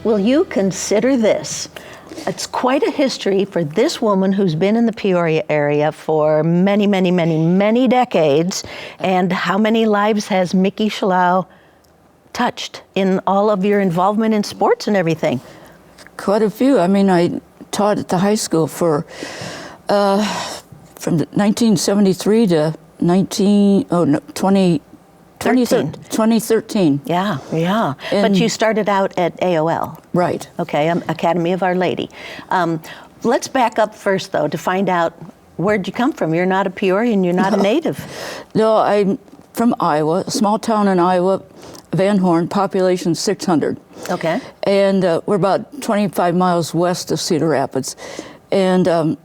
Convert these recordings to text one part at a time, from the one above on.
Will you consider this? It's quite a history for this woman who's been in the Peoria area for many, many, many, many decades. And how many lives has Mickey Schallau touched in all of your involvement in sports and everything? Quite a few. I mean, I taught at the high school from 1973 to 2013. Yeah. But you started out at AOL. Right. Okay, Academy of Our Lady. Let's back up first, though, to find out where'd you come from. You're not a Peorian, you're not a native. No, I'm from Iowa, a small town in Iowa, Van Horn, population 600. Okay. And we're about 25 miles west of Cedar Rapids. And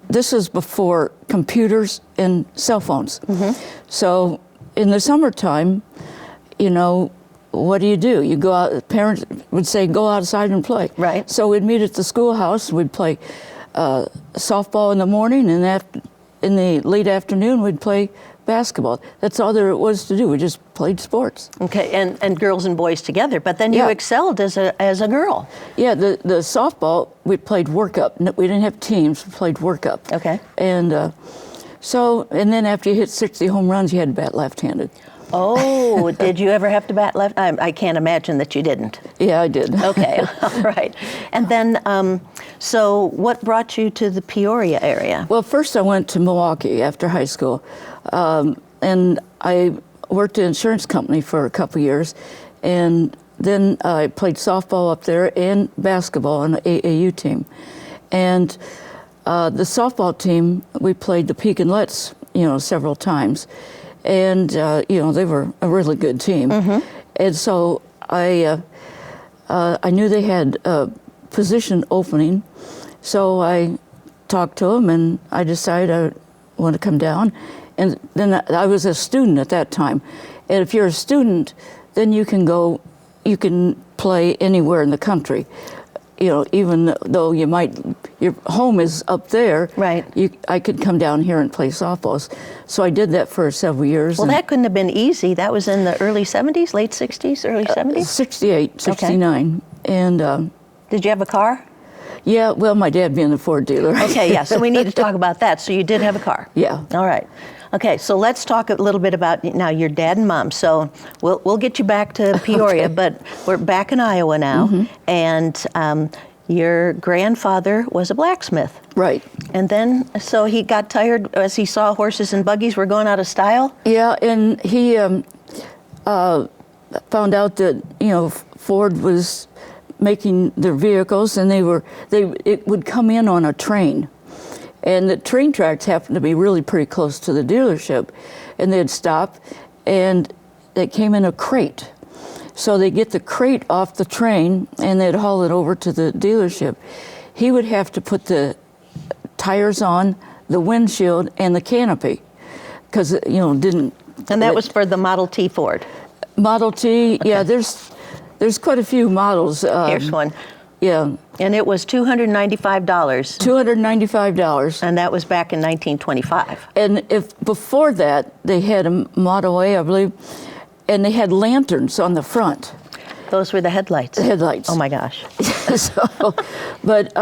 this is before computers and cell phones. So in the summertime, you know, what do? You go out, parents would say, go outside and play. Right. So we'd meet at the schoolhouse, we'd play softball in the morning, and in the late afternoon, we'd play basketball. That's all there was to do. We just played sports. Okay, and girls and boys together, but then you excelled as a girl. Yeah, the softball, we played workup. We didn't have teams, we played workup. Okay. And and then after you hit 60 home runs, you had to bat left-handed. Oh, did you ever have to bat left? I can't imagine that you didn't. Yeah, I did. Okay, all right. And then, so what brought you to the Peoria area? Well, first I went to Milwaukee after high school, and I worked at an insurance company for a couple years, and then I played softball up there and basketball on the AAU team. And the softball team, we played the Peak and Let's, several times. And, they were a really good team. And so I knew they had a position opening. So I talked to them, and I decided I want to come down. And then I was a student at that time. And if you're a student, then you can play anywhere in the country. Even though your home is up there, right? I could come down here and play softballs. So I did that for several years. Well, that couldn't have been easy. That was in the early 70s, late 60s, early 70s? 68, 69. Okay. And did you have a car? Yeah, well, my dad being a Ford dealer. Okay, yeah, so we need to talk about that. So you did have a car? Yeah. All right. Okay, so let's talk a little bit about now your dad and mom. So we'll get you back to Peoria, Okay. But we're back in Iowa now, and your grandfather was a blacksmith. Right. And then, so he got tired as he saw horses and buggies were going out of style? Yeah, and he found out that, Ford was making their vehicles, and it would come in on a train. And the train tracks happened to be really pretty close to the dealership. And they'd stop, and they came in a crate. So they'd get the crate off the train, and they'd haul it over to the dealership. He would have to put the tires on, the windshield, and the canopy, because, didn't... And that was for the Model T Ford? Model T, okay. Yeah, there's quite a few models. Here's one. Yeah. And it was $295. $295. And that was back in 1925. And before that, they had a Model A, I believe, and they had lanterns on the front. Those were the headlights? The headlights. Oh my gosh. But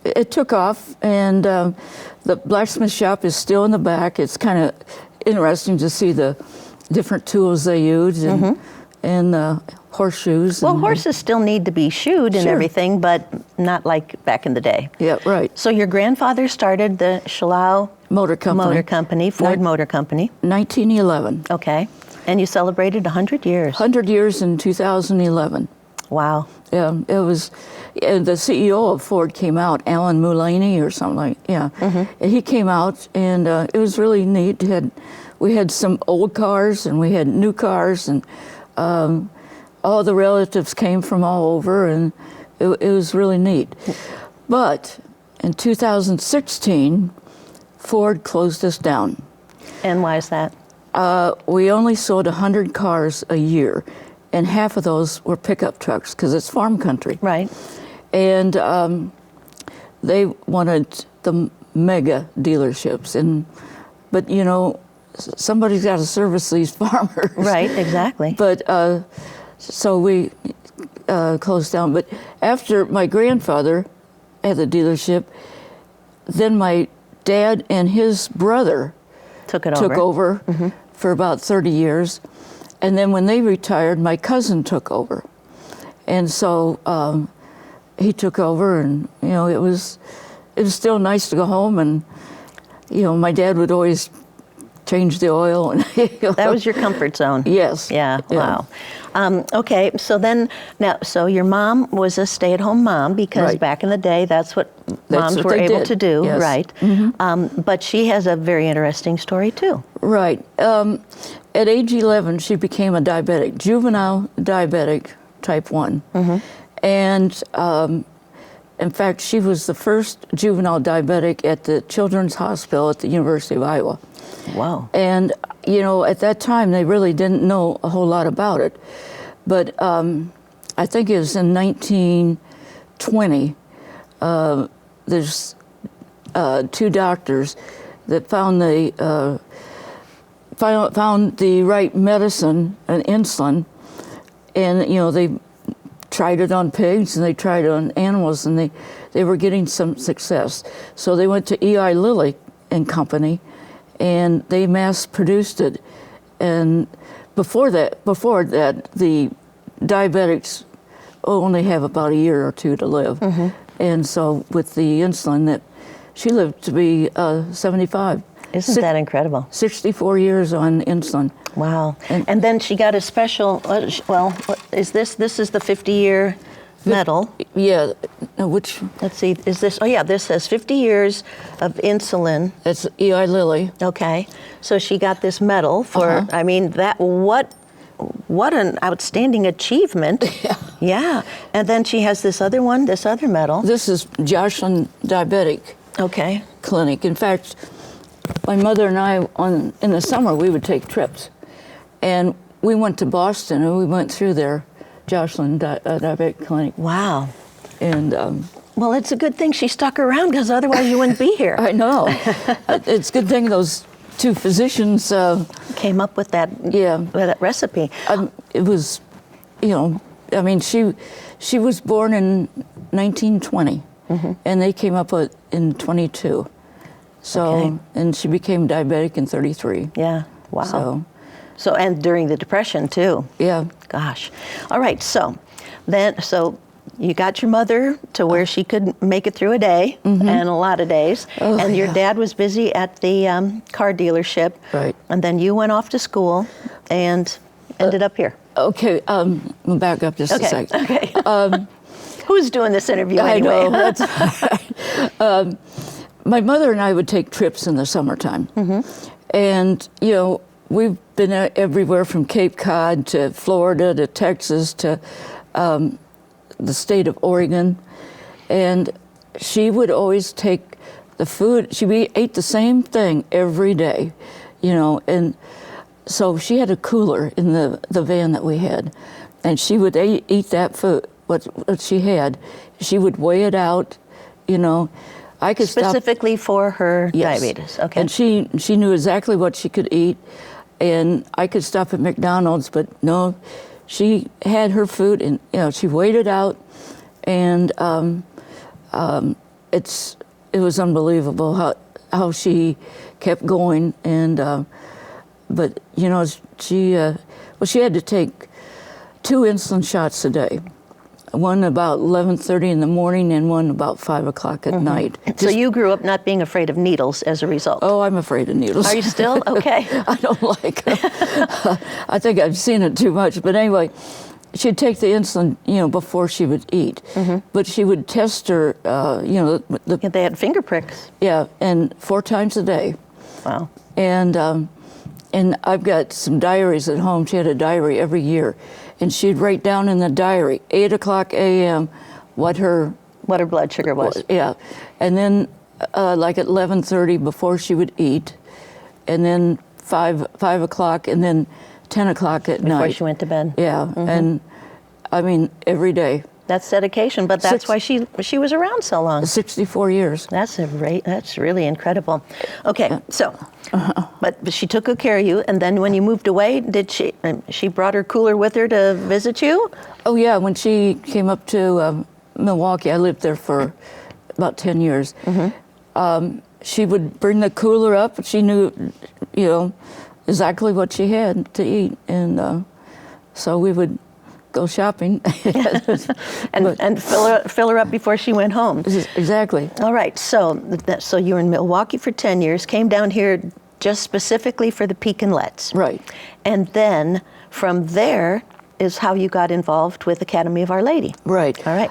it took off, and the blacksmith shop is still in the back. It's kind of interesting to see the different tools they use and horseshoes. Well, horses still need to be shoed and everything, but not like back in the day. Yeah, right. So your grandfather started the Schallau Motor Company, Ford Motor Company. 1911. Okay. And you celebrated 100 years. 100 years in 2011. Wow. Yeah, it was, the CEO of Ford came out, Alan Mulaney or something And he came out, and it was really neat. We had some old cars, and we had new cars, and all the relatives came from all over, and it was really neat. But in 2016, Ford closed us down. And why is that? We only sold 100 cars a year, and half of those were pickup trucks, because it's farm country. Right. And they wanted the mega dealerships, but somebody's got to service these farmers. Right, exactly. But so we closed down. But after my grandfather had the dealership, then my dad and his brother Took it took over for about 30 years. And then when they retired, my cousin took over. And so he took over, and it was still nice to go home, and my dad would always change the oil. And That was your comfort zone. Yes. Yeah. Yeah. Wow. Okay. So then, so your mom was a stay-at-home mom because Right. back in the day, that's what moms what were they able did. to do, Yes. right? But she has a very interesting story too. Right. At age 11, she became a diabetic, juvenile diabetic, type 1. And in fact, she was the first juvenile diabetic at the Children's Hospital at the University of Iowa. Wow. And, at that time, they really didn't know a whole lot about it. But I think it was in 1920, there's 2 doctors that found the right medicine and insulin, and they tried it on pigs and they tried it on animals, and they were getting some success. So they went to Eli Lilly and Company, and they mass produced it. And before that, the diabetics only have about a year or 2 to live. And so with the insulin, that she lived to be 75. Isn't that incredible? 64 years on insulin. Wow. And then she got a special, what is this? This is the 50-year medal. Yeah, which? Let's see, is this, this says 50 years of insulin. That's Eli Lilly. Okay. So she got this medal for, I mean, what an outstanding achievement. Yeah. Yeah. And then she has this other medal. This is Jocelyn Diabetic Okay. Clinic. In fact, my mother and I, in the summer, we would take trips. And we went to Boston, and we went through their Jocelyn Diabetic Clinic. Wow. And Well, it's a good thing she stuck around, because otherwise you wouldn't be here. I know. It's a good thing those 2 physicians Came up with that, that recipe. it was, I mean, she was born in 1920, and they came up with in 22. So, Okay. and she became diabetic in 33. Yeah. Wow. So, And during the Depression too. yeah. Gosh. All right. So you got your mother to where she could make it through a day and a lot of days. Oh, and your yeah. dad was busy at the car dealership. Right. And then you went off to school and ended up here. Okay, we'll back up just a second. Okay. Who's doing this interview I anyway? know, that's right. My mother and I would take trips in the summertime. And, we've been everywhere from Cape Cod to Florida to Texas to the state of Oregon. And she would always take the food. She ate the same thing every day, and so she had a cooler in the van that we had, and she would eat that food, what she had. She would weigh it out, I could Specifically for her Yes. diabetes. Okay. And she knew exactly what she could eat, and I could stop at McDonald's, but no, she had her food, and she weighed it out, and it was unbelievable how she kept going, and but she had to take 2 insulin shots a day. One about 11:30 in the morning and one about 5 o'clock at night. So you grew up not being afraid of needles as a result. Oh, I'm afraid of needles. Are you still? Okay. I don't like them. I think I've seen it too much. But anyway, she'd take the insulin, before she would eat. But she would test her, They had finger pricks. and 4 times a day. Wow. And I've got some diaries at home. She had a diary every year. And she'd write down in the diary, 8 o'clock a.m., what her blood sugar was. Yeah. And then like at 11:30 before she would eat, and then 5 o'clock, and then 10 o'clock at night. Before she went to bed. Yeah. And I mean, every day. That's dedication, but that's why she was around so long. 64 years. That's really incredible. Okay, so, but she took good care of you, and then when you moved away, did she brought her cooler with her to visit you? Oh yeah, when she came up to Milwaukee, I lived there for about 10 years. She would bring the cooler up. She knew, exactly what she had to eat, and so we would go shopping and fill her up before she went home. Exactly. All right. So you were in Milwaukee for 10 years. Came down here just specifically for the Peak and Let's. Right. And then from there is how you got involved with Academy of Our Lady. Right. All right.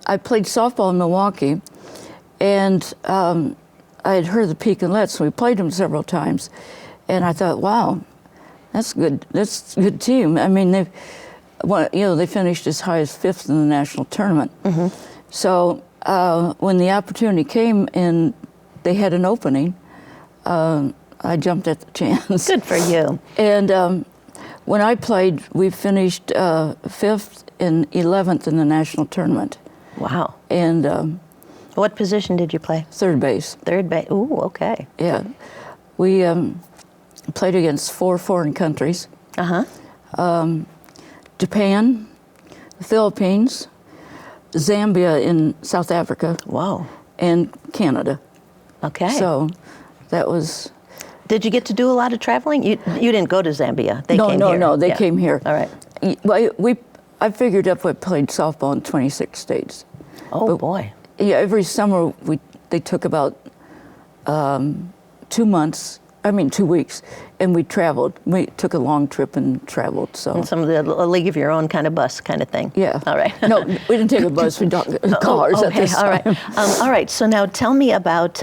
I played softball in Milwaukee, and I had heard the Peak and Let's. So we played them several times, and I thought, wow, that's good. That's a good team. I mean, they finished as high as 5th in the national tournament. So when the opportunity came and they had an opening, I jumped at the chance. Good for you. And when I played, we finished 5th and 11th in the national tournament. Wow. And what position did you play? Third base. Third base. Ooh, okay. Yeah. We played against 4 foreign countries. Japan, the Philippines, Zambia in South Africa. Wow. And Canada. Okay. So that was... Did you get to do a lot of traveling? You didn't go to Zambia. They came here. No, they came here. All right. Well, I figured up I played softball in 26 states. Oh, boy. Yeah, every summer they took about 2 weeks, and we traveled. We took a long trip and traveled. So And some of the League of Your Own kind of bus kind of thing. Yeah. All right. No, we didn't take a bus. We took cars at this time. All right. All right. So now tell me about,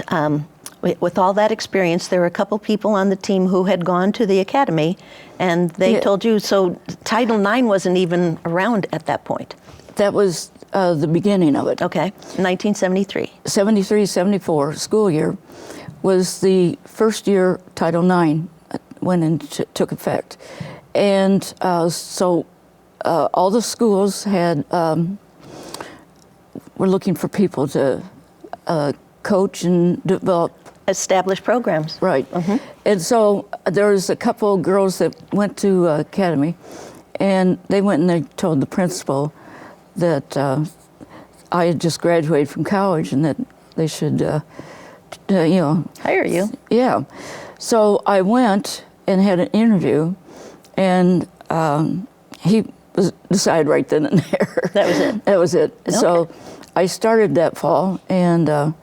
with all that experience, there were a couple people on the team who had gone to the academy, and they told you, so Title IX wasn't even around at that point. That was the beginning of it. Okay. 1973. 73, 74 school year was the first year Title IX went into took effect. And so all the schools were looking for people to coach and develop. Established programs. Right. And so there was a couple of girls that went to academy, and they went and they told the principal that I had just graduated from college and that they should, hire you. Yeah. So I went and had an interview, and he decided right then and there. That was it. That was it. Okay. So I started that fall, and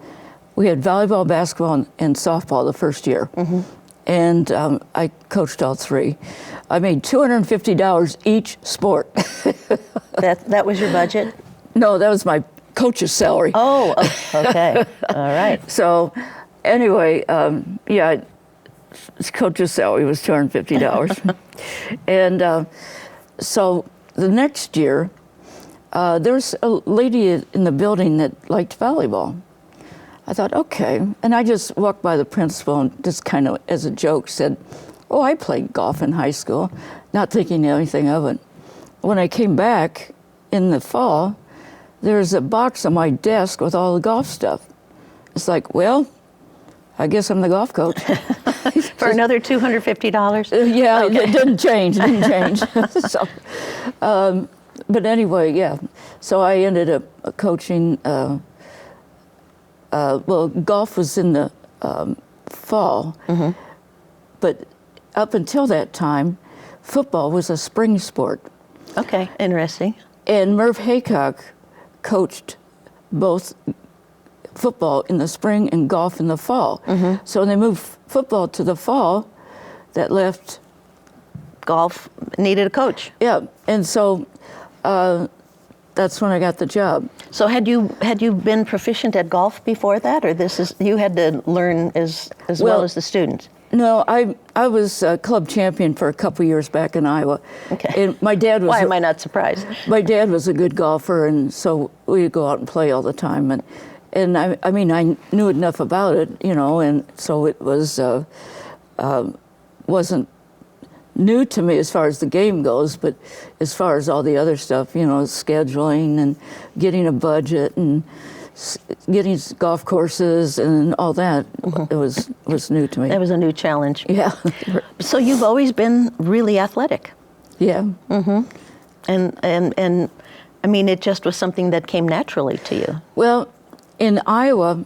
we had volleyball, basketball, and softball the first year. And I coached all 3. I made $250 each sport. That was your budget? No, that was my coach's salary. Oh, okay. All right. So anyway, coach's salary was $250. And so the next year, there was a lady in the building that liked volleyball. I thought, okay. And I just walked by the principal and just kind of as a joke said, oh, I played golf in high school, not thinking anything of it. When I came back in the fall, there's a box on my desk with all the golf stuff. It's like, well, I guess I'm the golf coach. For another $250? Yeah, Okay. it didn't change. So, but anyway, yeah. So I ended up coaching. Well, golf was in the fall, but up until that time, football was a spring sport. Okay, interesting. And Merv Haycock coached both football in the spring and golf in the fall. So when they moved football to the fall, that left... Golf needed a coach. Yeah, and so that's when I got the job. So had you been proficient at golf before that, or you had to learn as well as the students? No, I was club champion for a couple years back in Iowa. Okay. And my dad was... Why am I not surprised? My dad was a good golfer, and so we'd go out and play all the time. And I mean, I knew enough about it, and so it was wasn't new to me as far as the game goes, but as far as all the other stuff, scheduling and getting a budget and getting golf courses and all that, it was new to me. That was a new challenge. Yeah. So you've always been really athletic. Yeah. And I mean, it just was something that came naturally to you. Well, in Iowa,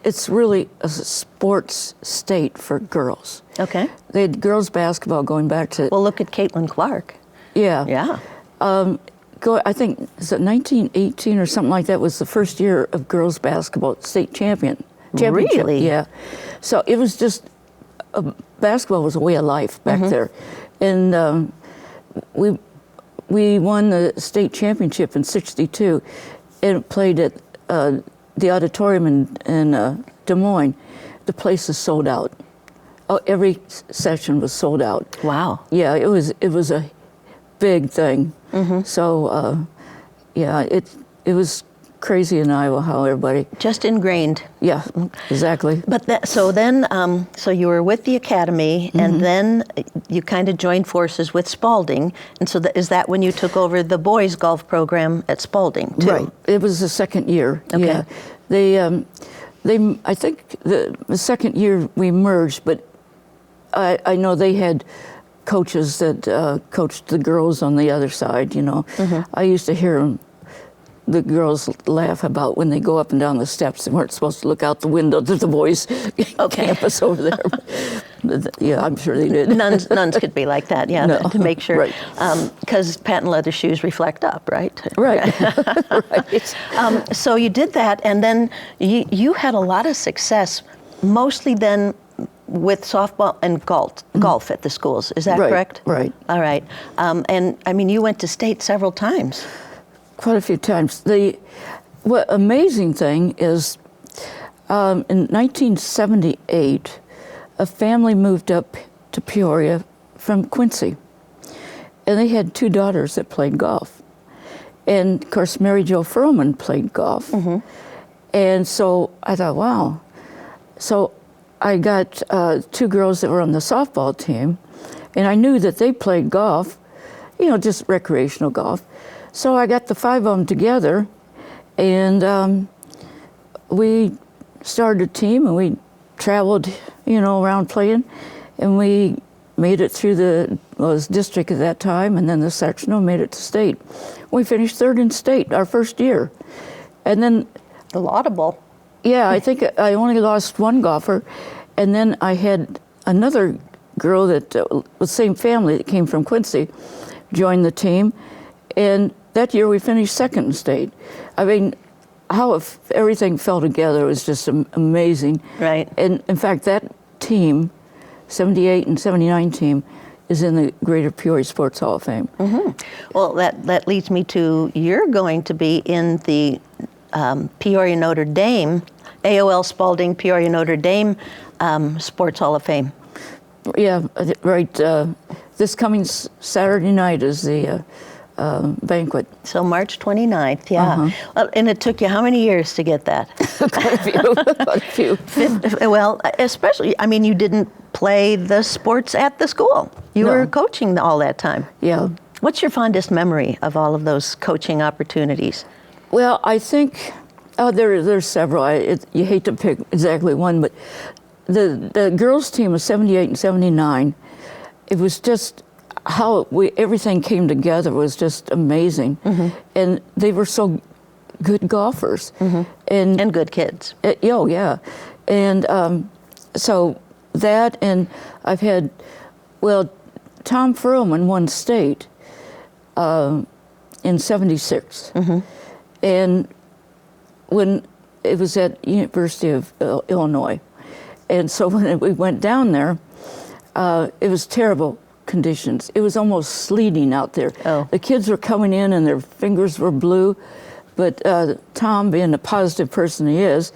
it's really a sports state for girls. Okay. They had girls basketball going back to... Well, look at Caitlin Clark. Yeah. Yeah. I think, is it 1918 or something like that was the first year of girls basketball state championship. Really? Yeah. So it was just, basketball was a way of life back there. And we won the state championship in '62 and played at the auditorium in Des Moines. The place is sold out. Oh, every session was sold out. Wow. Yeah, it was a big thing. So, yeah, it was crazy in Iowa how everybody... Just ingrained. Yeah, exactly. But so you were with the academy, and then you kind of joined forces with Spalding, and so is that when you took over the boys' golf program at Spalding too? Right. It was the second year. Okay. Yeah. They I think the second year we merged, but I know they had coaches that coached the girls on the other side. I used to hear the girls laugh about when they go up and down the steps. They weren't supposed to look out the window to the boys' campus over there. Yeah, I'm sure they did. Nuns could be like that, yeah, No. to make sure. Right. Because patent leather shoes reflect up, right? Right. Right. So you did that, and then you had a lot of success, mostly then with softball and golf at the schools. Is that Right, correct? right. All right. And I mean, you went to state several times. Quite a few times. The amazing thing is, in 1978, a family moved up to Peoria from Quincy, and they had two daughters that played golf. And of course, Mary Jo Furlman played golf, and so I thought, wow. So I got two girls that were on the softball team, and I knew that they played golf, just recreational golf. So I got the five of them together, and we started a team, and we traveled, around playing, and we made it through was district at that time, and then the sectional, made it to state. We finished third in state our first year, and then Laudable. yeah, I think I only lost one golfer, and then I had another girl that was the same family that came from Quincy, joined the team, and that year we finished second in state. I mean, how everything fell together was just amazing. Right. And in fact, that team, 78 and 79 team, is in the Greater Peoria Sports Hall of Fame. Well, that leads me to you're going to be in the Peoria Notre Dame, AOL Spalding Peoria Notre Dame Sports Hall of Fame. Yeah, right. This coming Saturday night is the banquet. So March 29th, yeah. And it took you how many years to get that? Quite a few. Well, especially, I mean, you didn't play the sports at the school. You were coaching all that time. Yeah. What's your fondest memory of all of those coaching opportunities? Well, I think there's several. You hate to pick exactly one, but the girls' team was 78 and 79. It was just how everything came together was just amazing, and they were so good golfers, And good kids. Oh yeah, and so that, and I've had, Tom Furlman won state in '76, and when it was at University of Illinois, and so when we went down there, it was terrible conditions. It was almost sleeting out there. Oh. The kids were coming in and their fingers were blue, but Tom, being the positive person he is,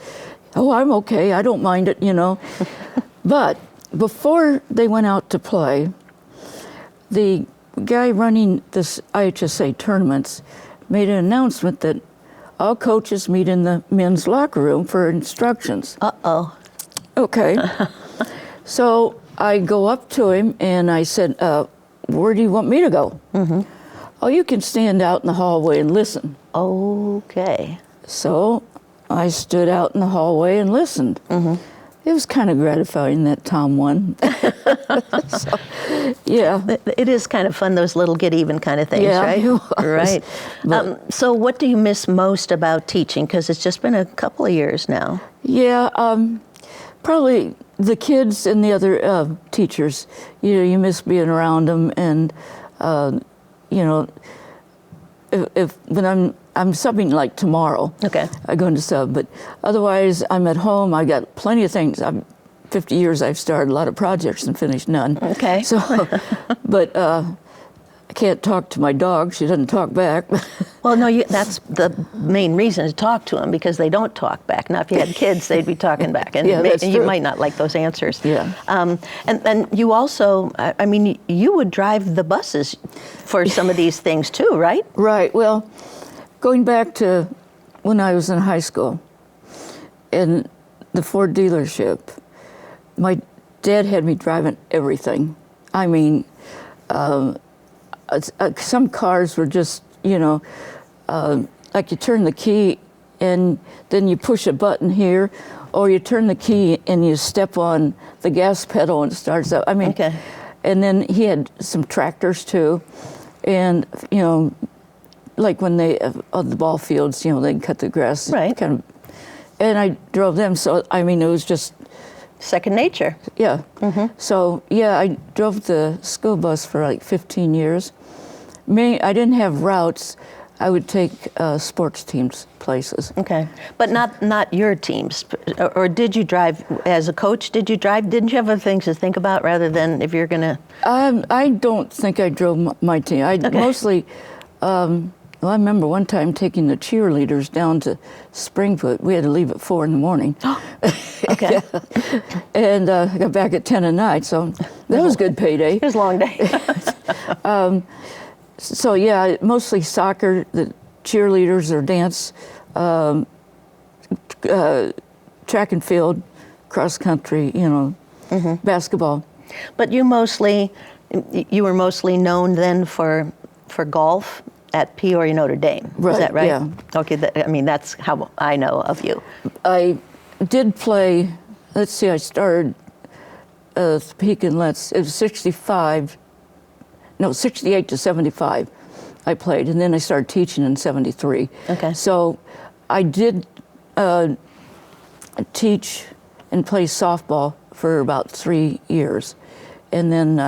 I'm okay, I don't mind it, But before they went out to play, the guy running this IHSA tournaments made an announcement that all coaches meet in the men's locker room for instructions. Uh-oh. Okay. So I go up to him and I said, where do you want me to go? Oh, you can stand out in the hallway and listen. Okay. So I stood out in the hallway and listened. It was kind of gratifying that Tom won. So, yeah. It is kind of fun, those little get even kind of things, Yeah, right? it was. Right. But- So what do you miss most about teaching? Because it's just been a couple of years now. Yeah, probably the kids and the other teachers. You know, you miss being around them, and you know, if when I'm subbing like tomorrow, Okay. I go into sub, but otherwise I'm at home. I got plenty of things. 50 years I've started a lot of projects and finished none. Okay. So, but I can't talk to my dog. She doesn't talk back. Well, no, that's the main reason to talk to them, because they don't talk back. Now, if you had kids, they'd be talking back, and Yeah, that's you true. might not like those answers. Yeah. And you also, I mean, you would drive the buses for some of these things too, right? Right. Well, going back to when I was in high school, in the Ford dealership, my dad had me driving everything. I mean, some cars were just, you know, like you turn the key and then you push a button here, or you turn the key and you step on the gas pedal and it starts up. I mean, Okay. And then he had some tractors too, and you know, like when they on the ball fields, you know, they cut the grass, Right. kind of, and I drove them. So I mean, it was just. Second nature. Yeah. So, yeah, I drove the school bus for like 15 years. I didn't have routes. I would take sports teams places. Okay, but not your teams. Or did you drive as a coach? Did you drive? Didn't you have other things to think about rather than if you're going to? I don't think I drove my team. I mostly. Well, I remember one time taking the cheerleaders down to Springfoot. We had to leave at 4 in the morning. Okay. And I got back at 10 at night, so that was a good payday. It was a long day. So yeah, mostly soccer, the cheerleaders or dance, track and field, cross country, you know, basketball. But you were mostly known then for golf at Peoria Notre Dame. Is Right, that right? yeah. Okay, that's how I know of you. I did play, let's see, I started Peak and Let's, it was 68 to 75 I played, and then I started teaching in 73. Okay. So I did teach and play softball for about 3 years. And then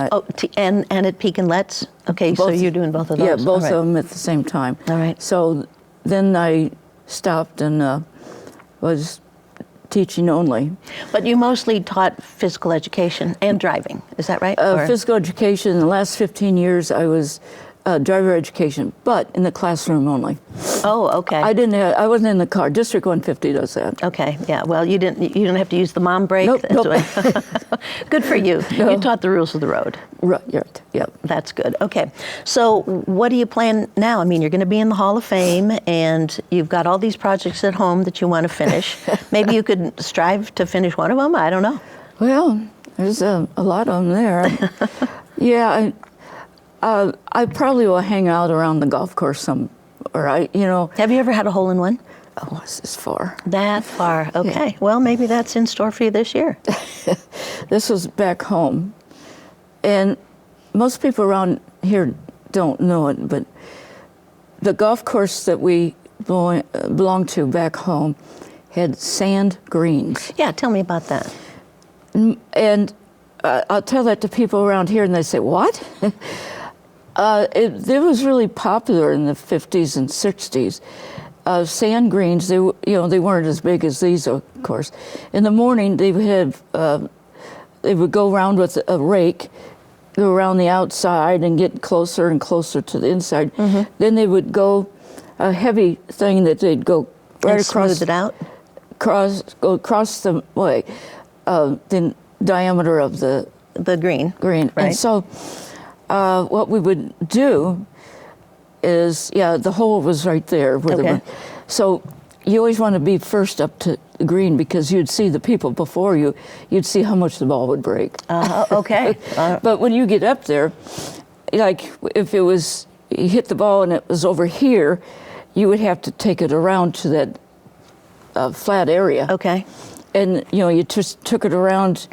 And at Peak and Let's? Okay, so you're doing both of those. Yeah, both All right. of them at the same time. All right. So then I stopped and was teaching only. But you mostly taught physical education and driving, is that right? Or- Physical education, in the last 15 years I was driver education, but in the classroom only. Oh, okay. I wasn't in the car. District 150 does that. Okay, yeah. Well, you didn't have to use the mom break. Nope, That's nope. what- Good for you. No. You taught the rules of the road. Right, yep. That's good. Okay. So what do you plan now? I mean, you're going to be in the Hall of Fame, and you've got all these projects at home that you want to finish. Maybe you could strive to finish one of them. I don't know. Well, there's a lot of them there. Yeah, I probably will hang out around the golf course Have you ever had a hole in one? Oh, this is far. That far. Okay. Well, maybe that's in store for you this year. This was back home. And most people around here don't know it, but the golf course that we belonged to back home had sand greens. Yeah, tell me about that. And I'll tell that to people around here, and they say, what? It was really popular in the 50s and 60s. Sand greens, they weren't as big as these, of course. In the morning, they would go around with a rake, go around the outside and get closer and closer to the inside. Then they would go a heavy thing that they'd go right And across smooth it out? go across the way, the diameter of the green. green. Right. And so what we would do is, the hole was right there. Okay. So you always want to be first up to the green because you'd see the people before you. You'd see how much the ball would break. Okay. But when you get up there, like if it was, you hit the ball and it was over here, you would have to take it around to that flat area. Okay. And, you know, you just took it around,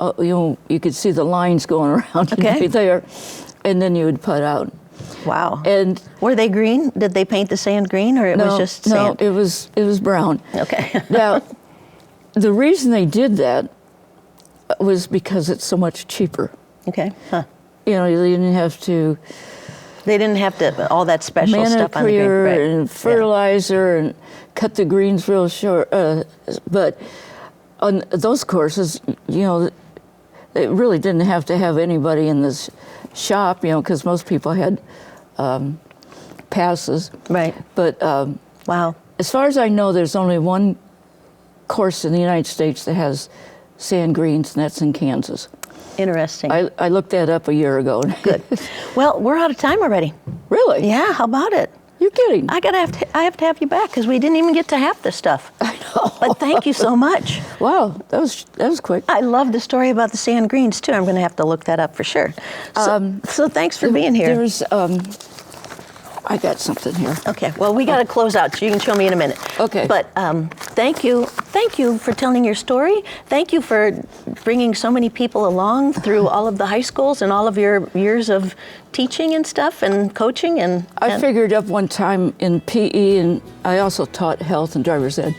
you know, you could see the lines going around Okay. there, and then you would putt out. Wow. And were they green? Did they paint the sand green, or it was just sand? No, it was brown. Okay. Now, the reason they did that was because it's so much cheaper. Okay. Huh. You know, you didn't have to They didn't have to all that special stuff on the green. manicure Right. and fertilizer and cut the greens real short. But on those courses, you know, they really didn't have to have anybody in this shop, you know, because most people had passes. Right. But Wow. as far as I know, there's only one course in the United States that has sand greens, and that's in Kansas. Interesting. I looked that up a year ago. Good. Well, we're out of time already. Really? Yeah. How about it? You're kidding. I have to have you back because we didn't even get to half the stuff. I know. But thank you so much. Wow, that was quick. I love the story about the sand greens too. I'm going to have to look that up for sure. So thanks for being here. There's I got something here. Okay, well, we got to close out, so you can show me in a minute. Okay. But thank you for telling your story. Thank you for bringing so many people along through all of the high schools and all of your years of teaching and stuff and coaching. And I figured up one time in PE, and I also taught health and driver's ed.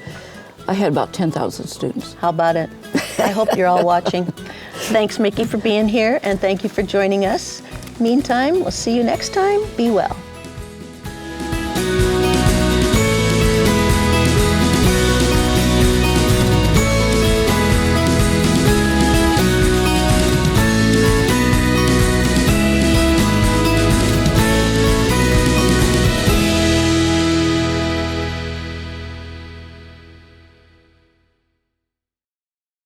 I had about 10,000 students. How about it? I hope you're all watching. Thanks, Mickey, for being here, and thank you for joining us. Meantime, we'll see you next time. Be well.